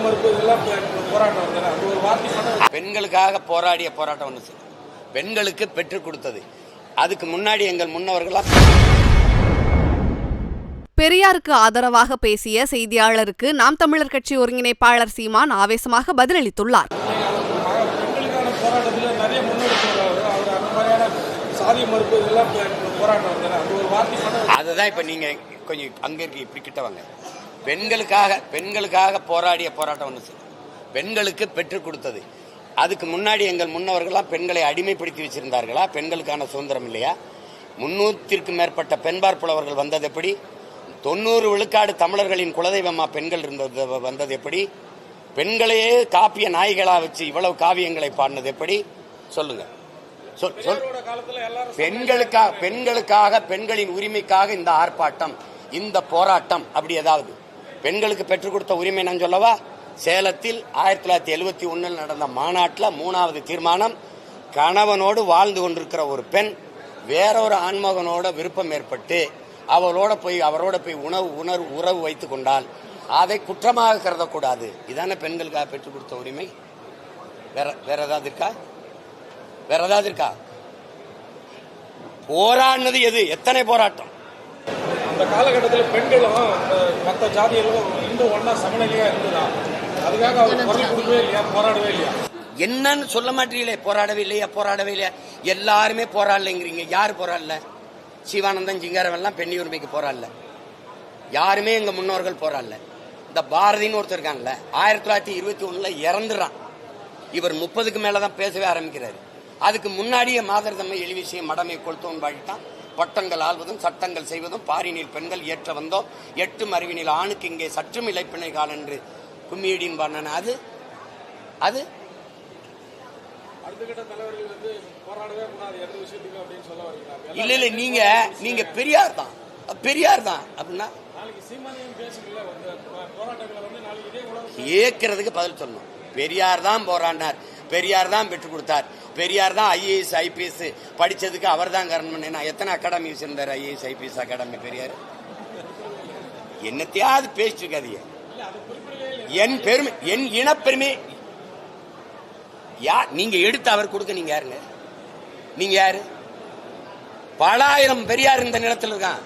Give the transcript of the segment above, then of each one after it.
மறுப்பு இதெல்லாம் போராட்டம் வந்தது. அது ஒரு வார்த்தை பெண்களுக்காக போராடிய போராட்டம் ஒன்று பெண்களுக்கு பெற்றுக் கொடுத்தது. அதுக்கு முன்னாடி எங்கள் முன்னவர்களாம். பெரியாருக்கு ஆதரவாக பேசிய செய்தியாளருக்கு நாம் தமிழர் கட்சி ஒருங்கிணைப்பாளர் சீமான் ஆவேசமாக பதிலளித்துள்ளார். பெண்களுக்கான போராட்டத்தில் நிறைய முன்னெடுப்பு அவர் அந்த மாதிரியான சாதி மறுப்பு இதெல்லாம் போராட்டம் வந்தது. அது ஒரு வார்த்தை அதுதான் இப்ப நீங்க கொஞ்சம் அங்க இருக்கு, இப்படி கிட்ட வாங்க. பெண்களுக்காக போராடிய போராட்டம் ஒன்று பெண்களுக்கு பெற்றுக் கொடுத்தது. அதுக்கு முன்னாடி எங்கள் முன்னவர்களாம் பெண்களை அடிமைப்படுத்தி வச்சிருந்தார்களா? பெண்களுக்கான சுதந்திரம் இல்லையா? 300க்கும் மேற்பட்ட பெண்பார் புலவர்கள் வந்தது எப்படி? 90 விழுக்காடு தமிழர்களின் குலதெய்வமா பெண்கள் இருந்தது வந்தது எப்படி? பெண்களையே காப்பிய நாய்களா வச்சு இவ்வளவு காவியங்களை பாடினது எப்படி? சொல்லுங்க. பெண்களுக்காக பெண்களின் உரிமைக்காக இந்த ஆர்ப்பாட்டம், இந்த போராட்டம், அப்படி ஏதாவது பெண்களுக்கு பெற்றுக் கொடுத்த உரிமை நான் சொல்லவா? சேலத்தில் 1971 நடந்த மாநாட்டில் 3வது தீர்மானம், கணவனோடு வாழ்ந்து கொண்டிருக்கிற ஒரு பெண் வேறொரு ஆண்மகனோட விருப்பம் ஏற்பட்டு அவரோட போய் உறவு வைத்துக் கொண்டால் அதை குற்றமாக கருதக்கூடாது. இதான பெண்களுக்காக பெற்றுக் கொடுத்த உரிமை. வேற ஏதாவது இருக்கா? போராடினது எது? எத்தனை போராட்டம்? அந்த காலகட்டத்தில் பெண்களும் மற்ற ஜாதிகளும் இன்னும் ஒன்னா சமநிலையா இருந்ததா? அதுக்காக அவர் குரல் கொடுக்கவே இல்லையா? போராடவே இல்லையா? என்னன்னு சொல்ல மாட்டீங்களே. போராடவே இல்லையா? எல்லாருமே போராடலைங்கிறீங்க. யார் போராடல? சிவானந்தன், சிங்காரவெல்லாம் பெண்ணி உரிமைக்கு போராடல. யாருமே எங்க முன்னோர்கள் போராடல. இந்த பாரதின்னு ஒருத்தர் இருக்காங்கல்ல, 1921 இறந்துறான். இவர் 30க்கு மேலதான் பேசவே ஆரம்பிக்கிறாரு. அதுக்கு முன்னாடியே மாதர் தம்மை எளிவிசையும் மடமை கொளுத்தோன் வாழ்த்தான். பட்டங்கள் ஆள்வதும் சட்டங்கள் செய்வதும் பாரினில் பெண்கள் ஏற்ற வந்தோம், 8 அறிவினில் ஆணுக்கு இங்கே சற்றும் இலைப்பிணை கால் என்று கும்மியடின் பண்ணன. அது இல்ல நீங்க பெரியார் தான் அப்படின்னா கேட்கறதுக்கு பதில் சொல்லணும். பெரியார் தான் போராடினார், பெரியார் தான் பெற்றுக் கொடுத்தார், பெரியார் தான் IAS IPS படிச்சதுக்கு அவர் தான் காரணம். எத்தனை அகாடமி வச்சிருந்தார்? IAS IPS academy. பெரியார் என்னத்தையாவது பேசிட்டு இருக்காதீங்க. என் பெருமை, என் இனப்பெருமை நீங்க எடுத்து அவர் கொடுக்க நீங்க யாருங்க? நீங்க யாரு? பல ஆயிரம் பெரியார் இந்த நிலத்தில் இருக்கான்.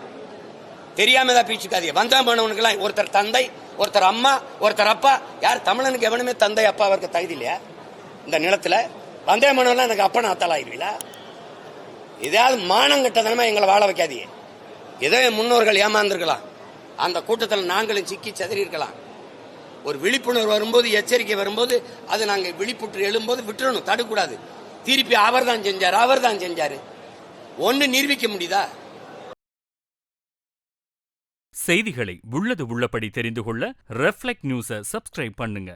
தெரியாம தான் பேசிக்காதீங்க. வந்தா போனவனுக்கு ஒருத்தர் தந்தை, ஒருத்தர் அம்மா, ஒருத்தர் அப்பா. யார் தமிழனுக்கு எவனுமே தந்தை அப்பா அவருக்கு தகுதி இல்லையா? இந்த நிலத்துல வந்தேமனெல்லாம் எனக்கு அப்பா நாத்தால் ஆயிருவீங்களா? ஏதாவது மானம் கட்டதனமா எங்களை வாழ வைக்காதீங்க. ஏதோ என் முன்னோர்கள் ஏமாந்துருக்கலாம், அந்த கூட்டத்தில் நாங்களும் சிக்கி சதறி இருக்கலாம். ஒரு விழிப்புணர்வு வரும்போது, எச்சரிக்கை வரும்போது, அது நாங்கள் விழிப்புற்று எழும்போது விட்டுறணும், தடுக்கூடாது. திருப்பி அவர் தான் செஞ்சாரு ஒன்னு நிரூபிக்க முடியுதா? செய்திகளை உள்ளது உள்ளபடி தெரிந்து கொள்ள ரெஃப்ளெக்ட் நியூஸை சப்ஸ்கிரைப் பண்ணுங்க.